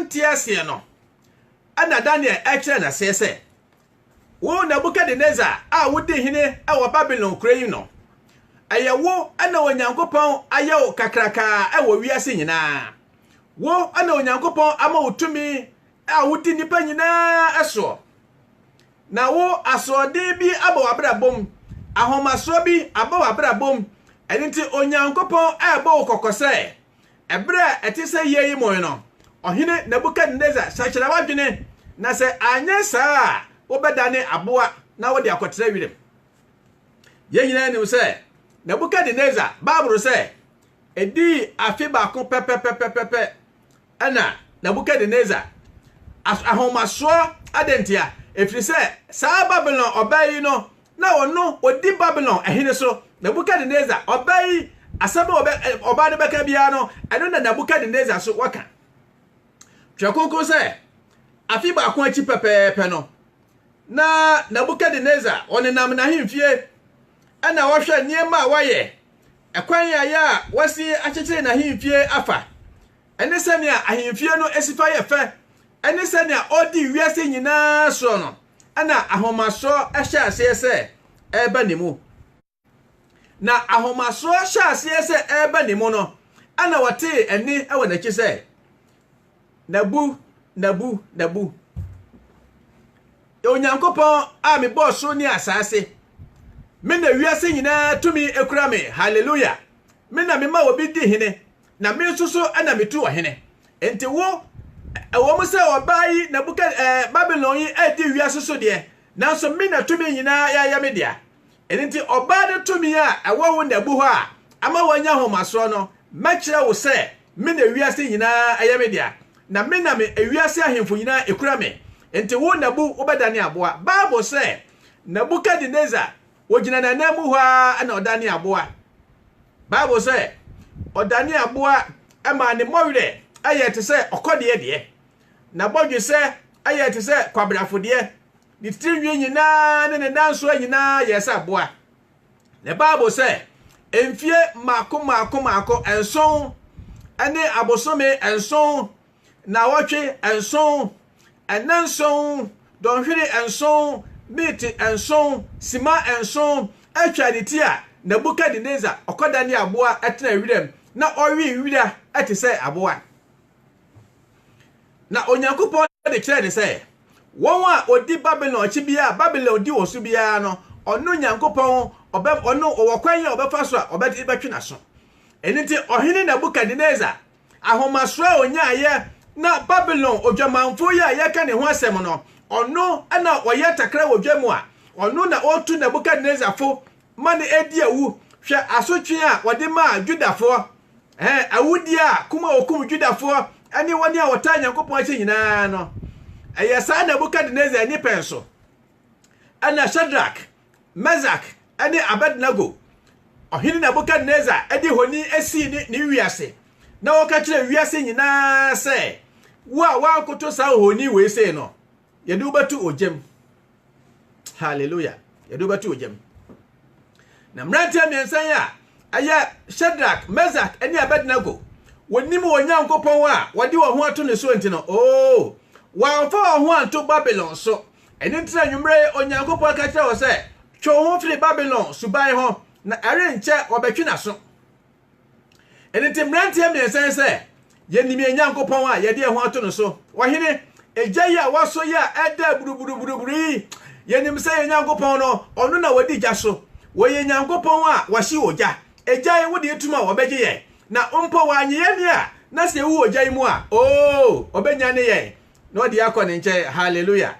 wantiasie no ana Daniel ekire na sese wo Nebukadnezar a wodi hene e wo Babylon kura no ayewo ana Onyankopon ayewo kakraka e wo wiase nyina wo ana Onyankopon ama wotumi a wodi nipa nyina eso na wo asode bi aba wabrabom ahomaso bi aba wabrabom enti Onyankopon ebo kokose ebra etise yeyi mo no ohene Nebukadnezar sachira wadwene na se anye saa obedane aboa na wode akotere wirem yenyina ni se Nebukadnezar babro se edi afi ba ko pepepepepe ana Nebukadnezar ahomaso adentia efiri se saa Babylon obayi no na ono odi Babylon ehene so Nebukadnezar obayi asaba oba de beka bia no eno na Nebukadnezar so waka twakoko se afi ba ko achi pepepe no na Nebukadnezar onenam na himfie ana wohwe niema waye ekwan ya wasi achechire na himfie afa ene sania ahimfie no esifa ye fe ene sania odi wiase nyina so no ana ahomaso ehye asese eba nimu na ahomaso hye asese eba nimu no ana wate eni ewo na kise nabu Onyankopon a me boss ni asase me na wiase nyina tumi ekura me hallelujah me na me ma obi di hene na me nsoso ana me tu ohene enti wo mo se obai Babylon yi edi wiase so de nanso me na tumi nyina ya me dia enti oba de tumi a ewo wo nabu ho a ama wanya homaso no mekire wo se me na wiase nyina ya me dia na me na me wiase ahemfo nyina ekura me enti wo nabu obedane aboa Bible say Nebukadnezar wogina na namu ho ana odane aboa Bible say odane aboa ema ne mowre ayete say okode de na bodwe say ayete say kwabrafo de ni tinwi nyina ne danso nyina yesa aboa the Bible say emfie mako enson ane abosome enson na wotwe enson enanson donhwere enson meat enson sima enson atwaditi a Nebukadnezar okodane aboa etena wirem na owi wira ate say aboa na Onyankopon de kire ne say won a odi Babylon chi bia Babylon di osu bia no ono Nyankopon ono owokwan ya obefa so a obedi betwe so eniti ohene Nebukadnezar ahomaso onyaye na Babylon odwamanfo ya yeka ne ho asem no ono ana oye takra wodwamu a ono na otu Nebukadnezar fo mane edi awu hwe asotwe a wode ma Judafo awudi a kuma okum Judafo ani woni a wota Nyankopon achi nyina no ayesa Nebukadnezar ni penso ana Shadrach Meshach ani Abednego ohini Nebukadnezar edi honi esi ni wiase na wokakire wiase nyina se wa koto sa honi we se no yedu batu ojem hallelujah yedu batu ojem na mrantia miensan ya aya Shadrach Meshach ani Abednego wonimu Onyankopon a wodi wo ho ato ne so ntino wa fa ho anto Babylon so eni ntra nwumre Onyankopon akakire wo se twa ho firi Babylon subai ho na are nche obetwe na so eni timrantia miensan se yenimi Onyankopon a yede ho ato no so wahene ejai a waso ya eda buruburu yenim se Onyankopon no ono na wadi gya so wo Onyankopon a wahye oja ejai wode etuma obegye ye na ompo wanye ye a na se wu ojai mu a obenya ne ye no de akọ nche hallelujah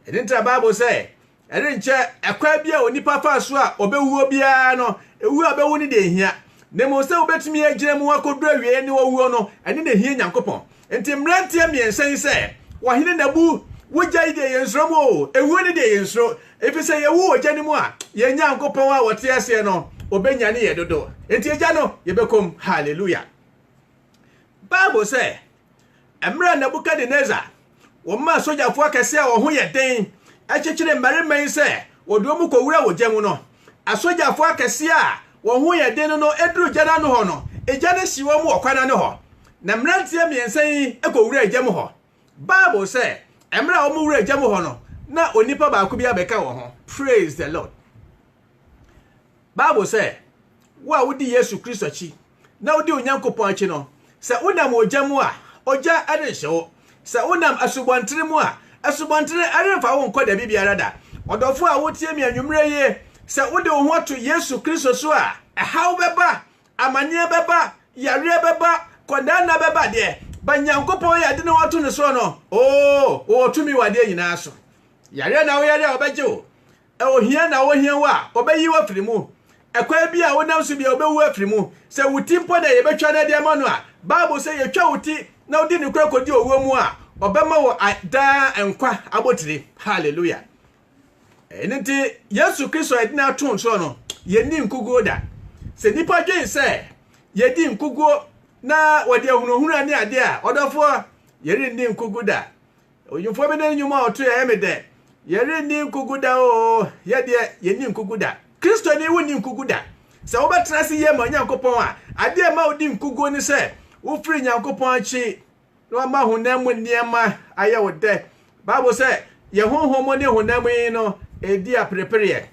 edintra Bible say ere nche ekwa bia onipa fa so a obewuo bia no ewu abewu ni de hia ne mo se obetumi agire mu akodu awie ni wowuo no ene de hia Nyankopon enti mrantia miensen se wahene nabu wojai de yensro mo ewu ni de yensro efi se yewu oja ni mu a ye Nyankopon a wote ase no obenya ne ye dodo enti eja no ye bekom hallelujah Bible say emra Nebukadnezar wo ma sojafo akese a wo ho ye den achechire mmarima se wodo mu kowura wo gyamu no asojafo akese a wo ho ye den no eduru gyana no ho no eja ne siwo mu okwana ne ho na mrantie miensan ekowura gyamu ho Bible say emra omu wura agya mu ho no na onipa ba ko bia beka wo ho. Praise the Lord. Bible say wa wodi Yesu Kristo chi na wodi Onyankopon achi no se unam ogya mu a ogya arenhye wo. Se unam asubontere mu a asubontere aremfa wo nkoda bibiara da. Odofo a wotie mi anwumre ye se wode wo ho to Yesu Kristo so a ehaw beba amane beba yare beba kodana beba de banyankopon ya de na wato ne so no o tumi wade nyina so yare na wo yare obegye wo e ohia na wo hia wa obeyi wa firimu ekwa bia wonam so bia obewu afirimu se wuti mpo na ye betwa na de ma no a Bible say ye twa wuti na odi ne kura kodi owo mu a obema wo da enkwa abotire. Hallelujah. Eniti Yesu Kristo edina to nso no ye ni nkugo da se nipa dwen se ye di nkugo na wode ahunohunu ani ade a odofo ye ri ni nkugo da oyufo be na nyuma oto ye mede ye ri ni nkugo da o ye de ye ni nkugo da Kristo ni woni nkugo da se wo betra se ye ma Nyankopon a ade ma odi nkugo ni se wo firi Nyankopon achi no ma honam niema aye wo de Bible say ye honhom ne honam no edi aprepre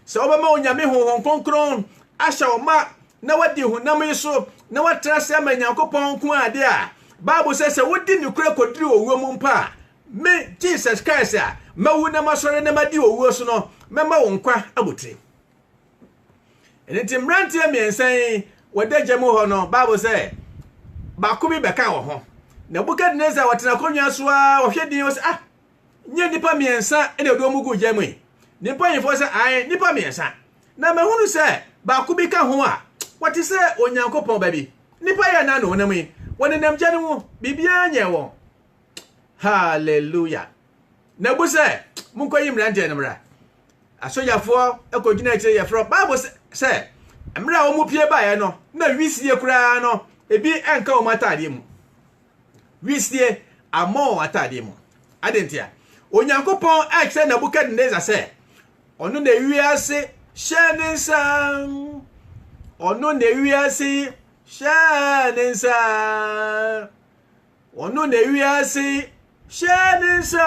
se obama onyame honhom konkron asha oma na wadi honam so na watra se ma Nyankopon ko ade a Bible says se wodi ni kura kodiri owuo mu mpa me Jesus Christ a mawu na masore na madi owuo so no mema wo nkwa abotire. Eniti mrante amiensan wadaje mu ho no Bible say ba ko bi beka wo ho Nebukadnezar watena konwa so a ohwedin wo se nye nipa miensa ene odo mugu jamui nipa yefo se nipa miensa na mahunu se ba ko bi ka ho a wati se Onyankopon ba bi nipa ya na no namu woni namgya ne mu bibia nye wo. Hallelujah. Na bu se munkoyi mranje ne mra asojafo ekogina ekire yefro Bible se mra wo mu pie ba ye no na wisie kura no ebi enka o matade mu wisie amo atade mu adentia Onyankopon akse Nebukadnezar se ono na wiase shenensa ono na wiase shenensa ono na wiase shenensa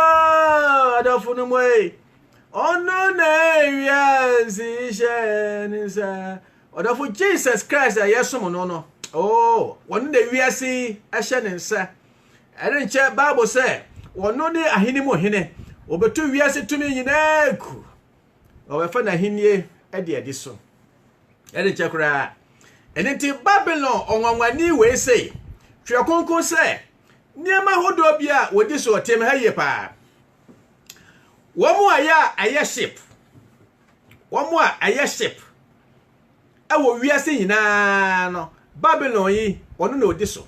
adofunu moy ono na wiase shenensa odofu Jesus Christ ayesom no ono na wiase shenensa erenche Bible say wono ne ahini mo hene obeto wiase tumi nyina ku obefa na hinie ede so ede chekura enenti Babylon onwanwani we say twa konkon say niema hodo bia wodi so otem haye pa womu aya ship womu aya ship awo wiase nyina no Babylon yi wono na odi so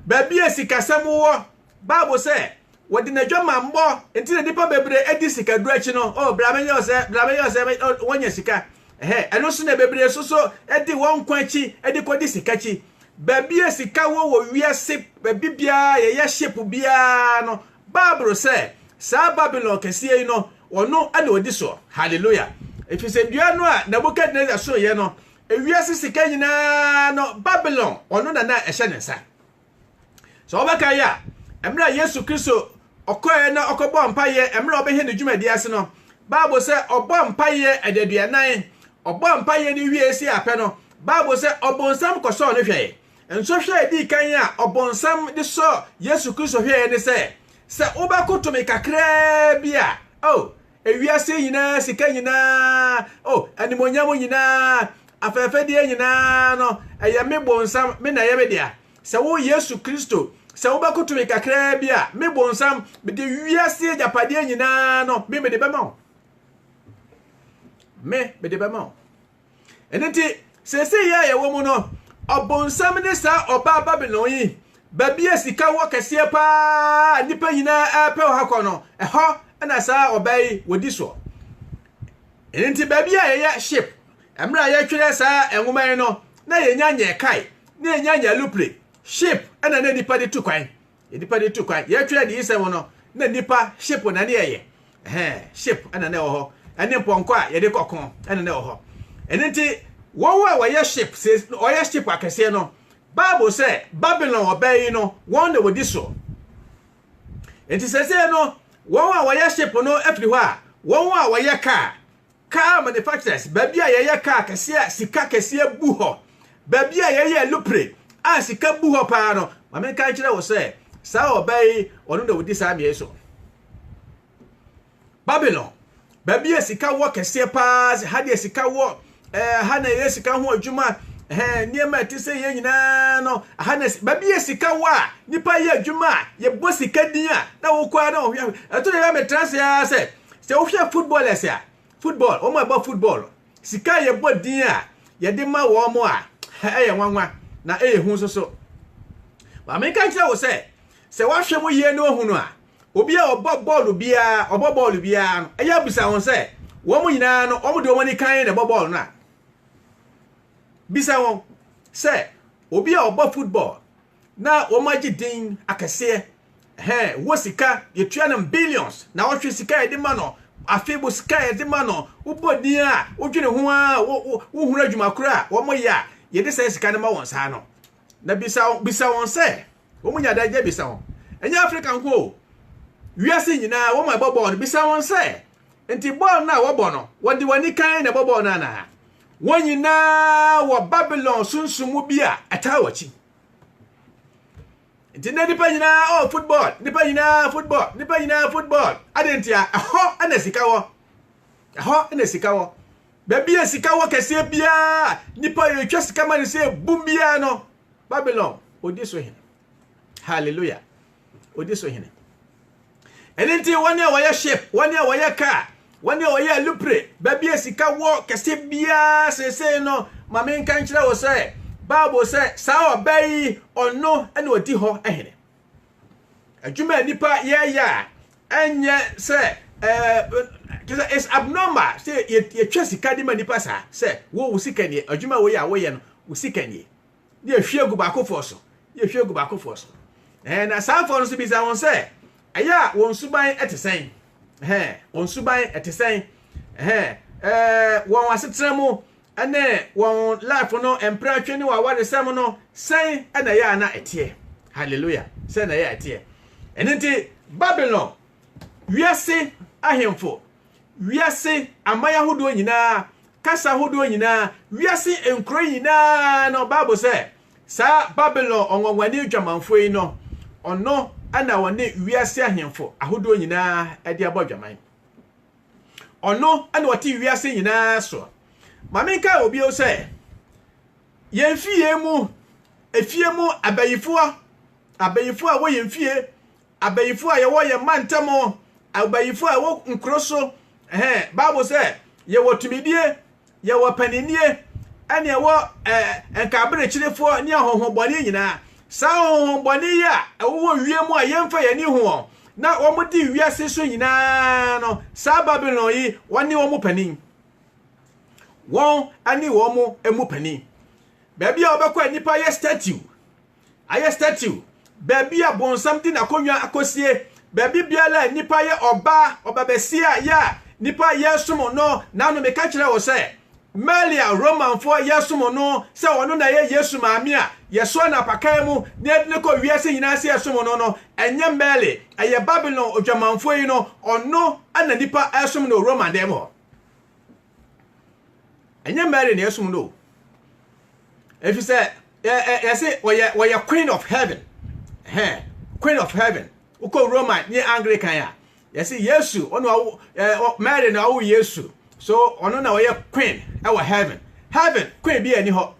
babi esikasem wo Bible say wodi na dwama mbo enti na dipa bebre edi sika du achi no bramenye ose wonya sika eno so na bebre so edi won kwa achi edi kodi sika chi babi esika wo wiase babi bia ye ship bia no Bible say sa Babylon kese no ono ana odi so. Hallelujah. If you say dua no a Nebukadnezar so ye no ewiase sika nyina no Babylon ono na ehye ne nsa so obeka ya emra Yesu Kristo okoye na okobo mpaye emra obehe ne dwumadi ase no Bible say obo mpaye ededuanan obo mpaye ni wiesi ape no Bible say obonsam koso ne hwe enso hwe di kan a obonsam de so Yesu Kristo hwe ne se obakotomi kakra bia ewiase nyina sika nyina animonyam nyina afefe de nyina no eye me bonsam me na ye me dia se wo Yesu Kristo se wo bakotomi kakra bia me bonsam be de wiase japade nyina no me de bema me de bema enenti se ya ye wo mu no obonsam ne sa oba Babylon yi babia sika wo kese pa nipa nyina ape ha kono eho na sa obai wodi so enenti babia ye ship emra ye twere sa enwoman no na ye nya kai na ye nya lupre ship na nipa de tukwan nipa de tukwan ye twere de isem no na nipa ship na ne ye ship na ho ene ponko a ye de kokon na ho enenti wo ye ship se o ye ship akese no Bible say Babylon obey no one de wodi so. Enti sese no won a woyɛ ship no afiri hɔ a won a woyɛ car manufacturers baby a yɛyɛ car kɛse sika kɛse bu hɔ baby a yɛyɛ lupre a sika bu hɔ pa no ma me kan kyerɛ wo sɛ saa obey ɔno de wodi saa bie so. Babylon baby a sika wɔ kɛse pa ha de sika wɔ ha na yɛ sika ho adwuma niema ti se ye nyina no ha baby sika wa nipa ye adwuma ye bo sika din a na wo kwa na wo hwe eto de me trans ya se wo hwe footballers ya football o ma ba football sika ye bo din a ye de ma wo mo a ye nwanwa na hu so ba me kan kire wo se wa hwe mo ye no hu no a obi a obo ball bia no ya bisa won se wo mo nyina no o mo de wo ni kan na ball no a bisa won say obi a obo football na wo magi din akese wo sika ye tua na billions na wo hwe sika ye de ma no afebo sika ye de ma no wo bodin a wo dwene ho a wo hunu adwuma kura wo mo ya ye de say sika na ma won sa no na bisa won say wo mo nya da je bisa won enya African ko wiase nyina wo ma ball no bisa won say enti ball na wo bo no wo de wani kan na ball na wanyina wa Babylon sunsumu bia atawachi ntina nipa nyina football nipa nyina football adentia ho ana sika wo bebia sika wo kese bia nipa yetwa sika mani se bum bia no Babylon odi so hene hallelujah odi so hene enenti wani a waya ship wani a waya car wani oye lupre baby sika wo kese bia sese no mame nkan kire wo se Bible say sa obey ono ene odi ho ehene adwuma nipa ya enye se it's abnormal say ye twa sika di ma nipa sa se wo sika ni adwuma wo ya wo ye no wo sika ni ye hwegu ba kofo so na sa fo no so bi za won se aya won suban etesen on suban etesen won asetremu ene won life no empra twene wa waresem no sen ena ya na etie hallelujah sen na ya etie enenti Babylon wiase ahemfo wiase amaya hodo nyina kasa hodo nyina wiase enkro nyina no Bible say sa Babylon onwani dwamanfo yi no ono ana wone wiase ahemfo ahodo nyina ade abodwaman ono ana wati wiase nyina so mamenka obi o se yemfie mu efie mu abayifo a wo yemfie abayifo a ye wo ye mantamo abayifo a wo nkroso Bible say ye wo tumidie ye wo paninie ane wo enkabere kirefo ne ahohobone nyina sa ahohobone ya wo wiemu a yemfa ye ni ho na wo mudi wiase so nyina no sa Babylon yi woni wo mu panin won ani wo mu emu panin baby a obekwa nipa ye statue baby a bon something akonwa akosie baby biala nipa ye oba besia ya nipa ye sumo no na no meka kire wo se Melia Roman for yesumo no se wono na ye Yesu maami a yeso na pakan mu ne ko wiase nyina se yesumo no enye Meli eye Babylon odwamanfo yi no ono ana nipa esum no Roman dem ho enye Meli ne esum no if you say say we queen of heaven queen of heaven uko Roman ni Anglican ya say Yesu ono Mary na wo Yesu so ono na we queen our heaven queen bi ani ho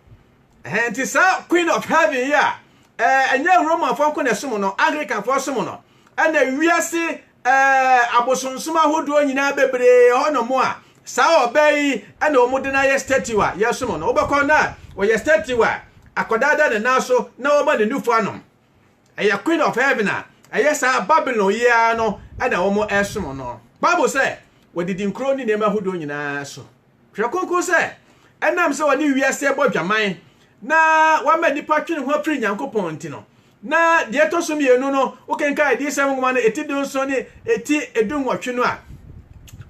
enti sa queen of heaven ya enye Roman fo ko na sumo no Anglican fo sumo no ana wiase abosonsoma hodo nyina bebre hono mo a sa obey ana omude na ye statue a ye sumo no obekọ na we ye statue a akodada na naso na oba ne nufu anom aya queen of heaven a aya sa Babylon ya no ana omo esumo no Bible say wadidi nkro ni nema hodo nyina so hwekonko se enam se wani wiase bodwaman na wama nipa twene ho afiri Nyankopon ntino na de etoso mienu no okenka edi sem ngoma na etidon so ni eti edunwotwe no a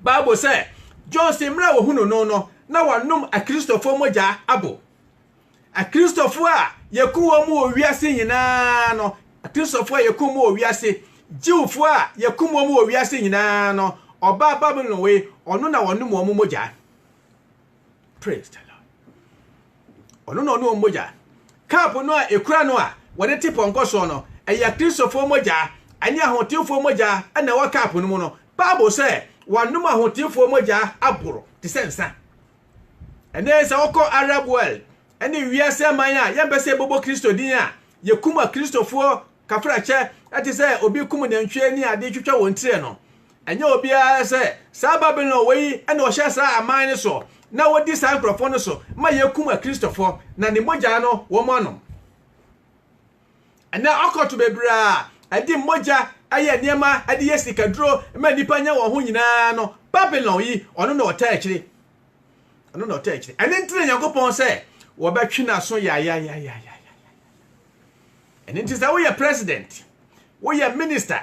Bible se John semra wo hunu no na wanom a Christopher moja abo a Christopher a yɛku mu owiase nyinaa no kristofo yɛku mu owiase jiwfo a yɛku mu owiase nyinaa no oba Babylon we ono na wonu mu mogya. Praise the Lord. Ono no no mogya cap no a ekura no a wode tipɔnkɔ so no ɛyɛ kristofo mogya anya ahotifo mogya na wa cap no mu no Bible sɛ wanum ahotifo mogya aboro te sensa ene sɛ wokɔ Arab world ene wiase man a yɛmpɛsɛ bobo Kristo din a yɛkuma kristofo kafrakyɛ ate sɛ obi kum nantwie ni ade twetwa won tire no enye obi a sɛ sa Babylon wei ene ɔhyɛ sa aman ne so na wodi sa nkrofo no so ma yɛkuma kristofo na ne mogya no wo mo no ene akoto bebra adi mogya aye niema adi yesikaduro ma nipa nya wo ho nyina no Babylon yi ono na ɔta akyire ono na ɔta akyire ene ntire Yakobon sɛ wo bɛtwe na so ya ene ntisa wo yɛ president wo yɛ minister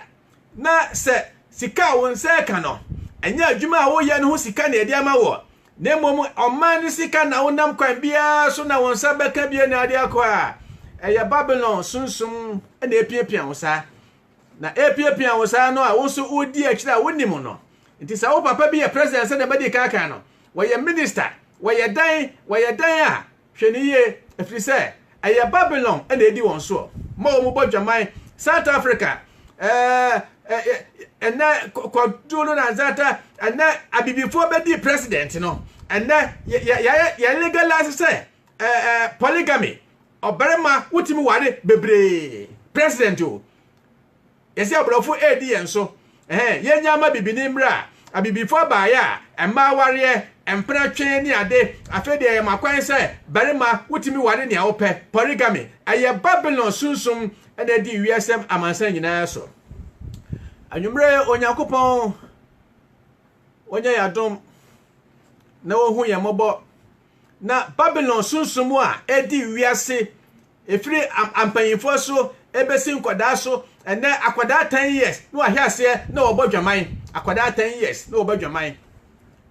na sɛ sika wo nsa ka no enya adwuma a wo yɛ no ho sika na ade ama wo na mmom ɔman ne sika na wo nam kwan bia so na wo nsa bɛka bia na ade akɔ a ɛyɛ Babylon sunsum na epiepia wo sa na epiepia wo sa no a wo so odi akyira wo nim no ntisa wo papa bi yɛ president sɛ na bɛdi kaka no wo yɛ minister wo yɛ dan a hweniye afiri sɛ ɛyɛ Babylon na edi wɔn so ma wo mo bodwaman South Africa kwaduro na zata ana abibifo bedi president no ana ya legalize say polygamy obarema wutimi ware bebre president o yesi abrofo edi enso yenya ma bibini mra abibifo baaya emma ware empra twen ni ade afede ya makwan say barema wutimi ware ne awopɛ polygamy aye Babylon sunsum ana di wiasem amansan nyina so anwumre Onyankopɔn wonya yadom na wohu yamobo na Babylon sunsumu a edi wiase efiri ampanyifo so ebesi nkoda so ene akoda 10 years no ahiase na obodwaman akoda 10 years na obodwaman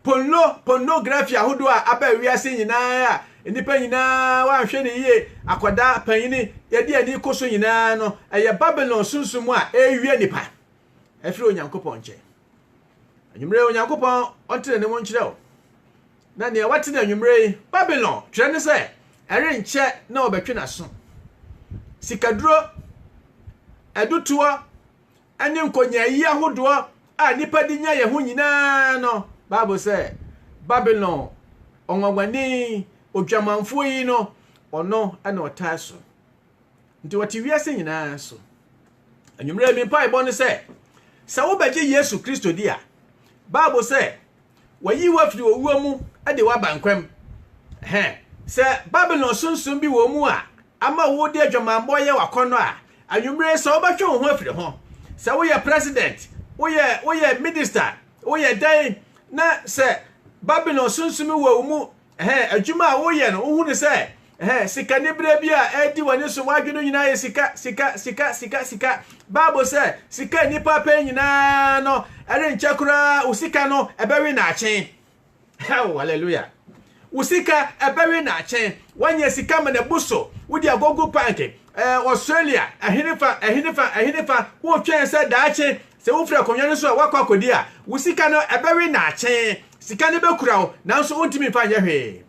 pornography ahodo a aba wiase nyinaa a enipa nyinaa wa hwe ne yie akoda panyini yedi ani koso nyinaa no eye Babylon sunsumu a ewie nipa efiri Onyankopɔn nche anwumre Onyankopɔn ontere ne mo nkyerɛ o na ne wate na anwumre Babylon twere ne sɛ ere nche na obetwe na so sikaduro edutuo ani nkonya yi ahodo a nipa di nya ye ho nyinaa no Bible sɛ Babylon onwagwani odwamanfo yi no ono ana otaso nti wati wiase nyinaa so anwumre mi pa ibɔ ne sɛ sa wo beje Yesu Kristo dia Bible say wayi wafiri owuo mu ade wa bankwam se Babylon sunsun bi wo mu a ama wo de adwamambo ye wakono a anwumre sa wo betwe ho afiri ho se wo ye president wo ye minister wo ye dan na se Babylon sunsun wo mu adwuma a wo ye no wo hu ne se sika ne bra bi a edi wani so wadweno nyina ye sika Bible say sika nipa pe nyina no ere nchakura usika no ebewe na achen hallelujah usika ebewe na achen wanye sika me ne buso wudi agogo panke Australia ahinifa wo twen se daache se wo fra konyo so wakwa kodi a usika no ebewe na achen sika ne bekura wo nanso wontimi fa nya hwe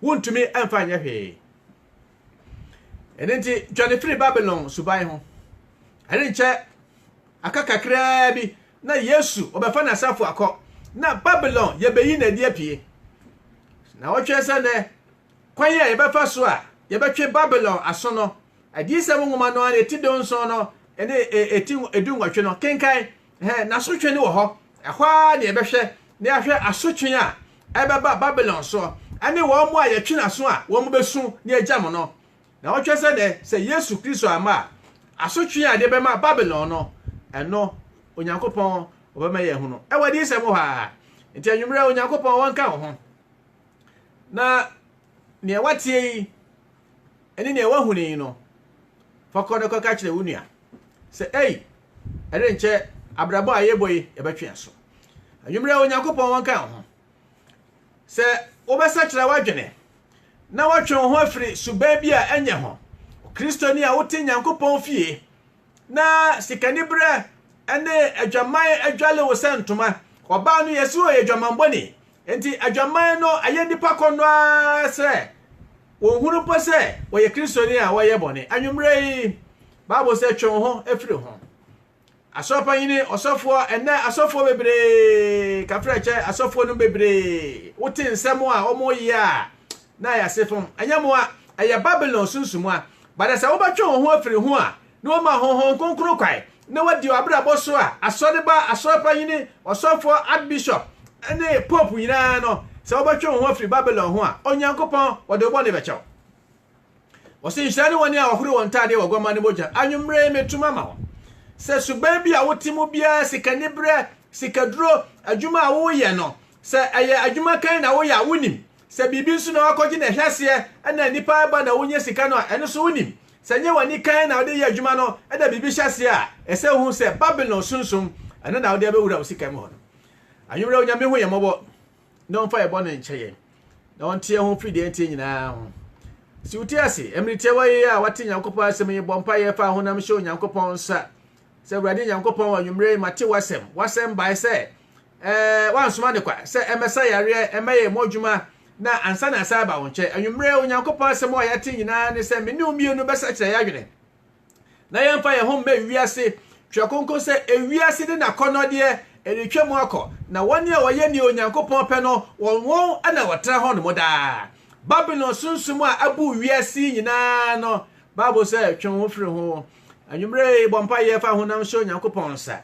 wontumi amfa nya hwe enenti John free Babylon subai ho ere nche akakakra bi na Yesu obefa na safo akọ na Babylon ye beyi na die pie na wotwe se ne kwan ye befa so a ye betwe Babylon aso no adi se nwoma no na ti don so no ene eti edu nwotwe no kenkan na so twe ne wo ho ehwa na ye behwe na ahwe asotwe a ebeba Babylon so ane wo mu a ye twe na so a wo mu besu na agyam no na wotwe se ne se Yesu Kristo ama asotwe a de be ma Babylon no eno Onyankopɔn obema ye hu no wadi se mo ha nti anwumre Onyankopɔn wonka ho na ne watie yi ene ne wahu ni no fakɔ ko ka kire wunua se ere nche abrabo aye boy e betwe so anwumre Onyankopɔn wonka ho se obesa kire wadwene na watwe ho afiri suba bi a enye ho Kristoni a wote Nyankopɔn fie na sikanibre ene adwaman adwale wo sentoma oba no yesi o adwaman boni enti adwaman no aye nipa kono se wo hunu po se wo ye Kristoni a wo ye boni anwumre Bible say twon ho afiri ho asopa yini osofo ene asofo bebre kafreche asofo no bebre wote nsemo a omo yi a na ya sefom anyamo a aye Babylon sunsumu a bada sa wo ba twon ho afiri ho a no ma honhon konkro kwai na wadi abrabo so a asode ba asopa yini osofo archbishop ene pope yina no sa wo ba twon ho afiri Babylon ho a onyankopon wode bo ne becho wose nhyane woni a ohuru won tade wogoma ne boja anwumre metuma ma wo se suban bi a wotimu bia sikanibre sikaduro adwuma a wo ye no se aye adwuma kan na wo ya wonim se bibi nso na wakogi na hwase na nipa ba na wonye sika no eno so wonim se nye wani kan na wo de ye adwuma no da bibi hwase a ese hu se Babylon sunsum ena na wo de abewura wo sika mo no anwumre onya me hu ye mobo no mfa ye bo ne nkyeye na ontie ho fidi entie nyina ho si utiase emrite waye a wate Nyankopɔn asem ye bompa ye fa honam hye Nyankopɔn sa se Awurade Nyankopɔn anwumre mate wasem bai se wansoma de kwa se emesa yare emaye modwuma na ansa na asa ba wonche anwumre Nyankopɔn asem o yate nyina ne se meni umie no besa kire yadwene na yemfa ye ho mba wiase twakonko se ewiase de na konode eretwam akọ na woni a woye ni Onyankopɔn pe no won ana watra ho no moda Babylon sunsumu a abu wiase nyina no Bible say twon ho firi ho anwumre bompa ye fa honam hye Onyankopɔn sa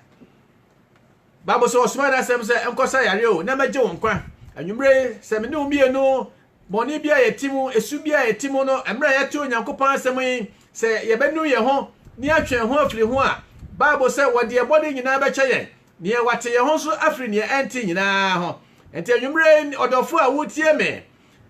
Bible say osoma da sem se enkosa yare o na magye won kwa anwumre se me ne umie no boni bia yetimu esu bia yetimu no emra yete Onyankopɔn asem yi se ye benu ye ho ni atwen ho afiri ho a Bible say wode ye body nyina be kye ni e wate ye ho so afiri ni enti nyina ho enti anwumre odofo a wotie me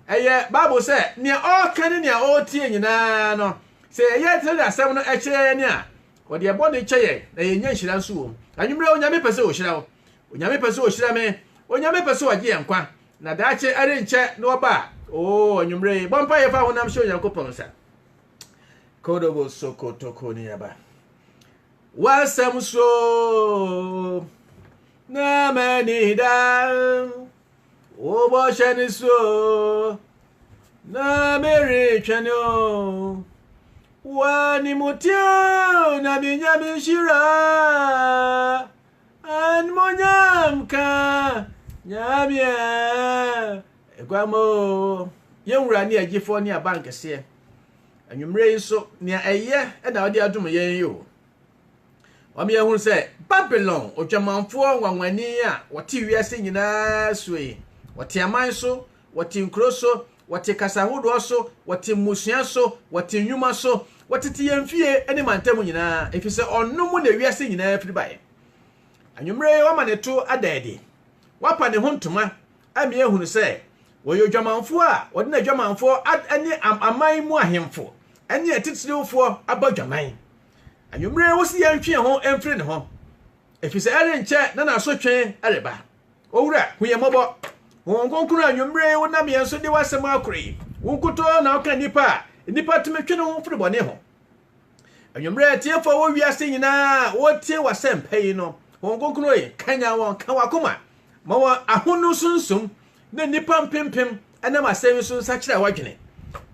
eye Bible say ni o kan ni o tie nyina no se ye tele asem no ekire ni a wode ye body kye na ye nya nhira nso wo anwumre onyame pese o hira wo onyame pese o hira me onyame pese o gye yankwa na daache are nche no ba o anwumre bompa ye fa honam hye Onyankopɔn sa kodobo sokotoko ni yaba wasam so na manida o bo shani so na meri chano wani mutio na binyami shira an monyamka nyamia egwamo yewura ni agifo ni abank se anwumre nso ni eye na odi adum yen yo wame ehun se Babylon otwamanfo wanwani a wote wiase nyina soe wote aman so wote nkro so wote kasahodo so wote musua so wote nwuma so wote tiyemfie ene mantam nyina efise onnom na wiase nyina afiri bae anwumre wama ne to adaade wapa ne hontoma ame ehun se woyo dwamanfo a wode na dwamanfo ane aman mu ahemfo ene atitirewfo abadwaman anwumre wosi yantwe ho emfiri ne ho efise ere nche na na so twen areba owura huyemobo won konkuru anwumre wonam yenso de wasem akuri wonkuto na oka nipa tumetwe no mfiri bone ho anwumre tiefo wo wiase nyina wotie wasem pei no won konkuru yi kanya won kan wakoma ma wa ahonu sunsum na nipa mpempem ana masem so sakira wadwene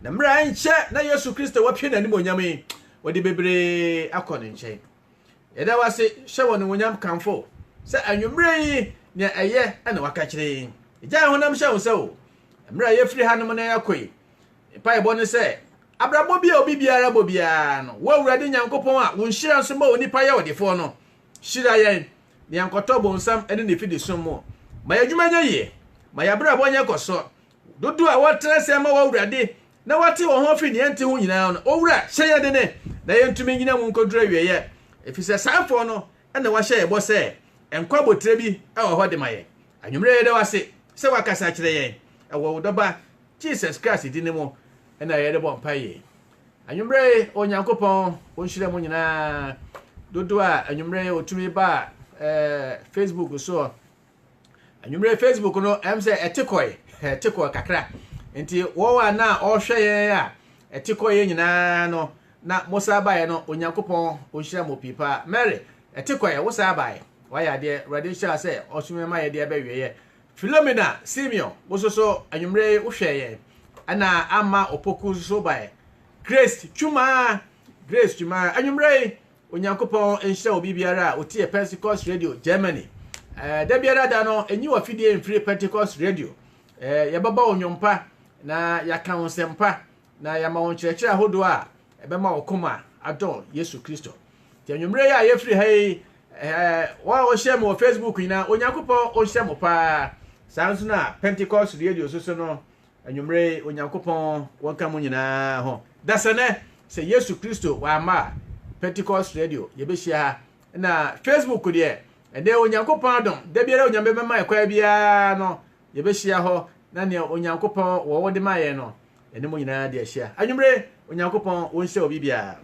na mra nche na Yesu Kristo wapye na nim onyame wodi bebre akọ nche yeda wase hyewo ne wonyam kanfo se anwumre yi ne eye ana waka kire ija honam hyewo se o mra ye firi hanom na yakoi Bible ne se abrabo bia obi biara bo bia no wo Awurade Nyankopɔn a wo nhira nso ma onipa ye odefo no hira yen ne yankoto bonsam ene ne fidi sommo ma yadwuma nya ye ma yabrabo nya koso dodo a wotre se ma wo Awurade na wate wo ho firi ne ente ho nyina no owura hye de ne na yentumi nyina mu nkodura wieye efise sanfo no ena wa hye yebo se enkwa botre bi e wo ho de maye anwumre de wase se wakasa kire yen e wo doba Jesus Christ di ne mo ena ye de bo mpaye anwumre Onyankopɔn onhyire mu nyina dodo a anwumre otumi ba Facebook so anwumre Facebook no emse etikoi kakra enti wo wa na ohwe ye a etikoye nyina no na mosa bae no onyankopon onhyira mo pipa Mary etikwaye wo sa bae waya de radisha say osume ma ye de bewiye Philomena Simeon wososo anwumre wo hweye ana ama opoku so bae Grace Chuma anwumre onyankopon enhyira obi biara otie Pentecost Radio Germany da biara da no enyi wa fidie mfiri Pentecost Radio yababa onyompa na yaka onsempa na yama onkyerɛkyerɛ ahodo a ebema okoma adon Yesu Kristo ti anwumre ya yefiri hai wa share mo Facebook ina onyankopon o share mo pa sanso na Pentecost Radio so no anwumre onyankopon wonka mo nyina ho dasane se Yesu Kristo wa ma Pentecost Radio yebehia na Facebook de ede onyankopon adom da biara onyambe bema ekwa bia no yebehia ho na ne onyankopon wo wode maye no ene mo nyina de ahia anwumre onyankopon wonhyɛ obi bia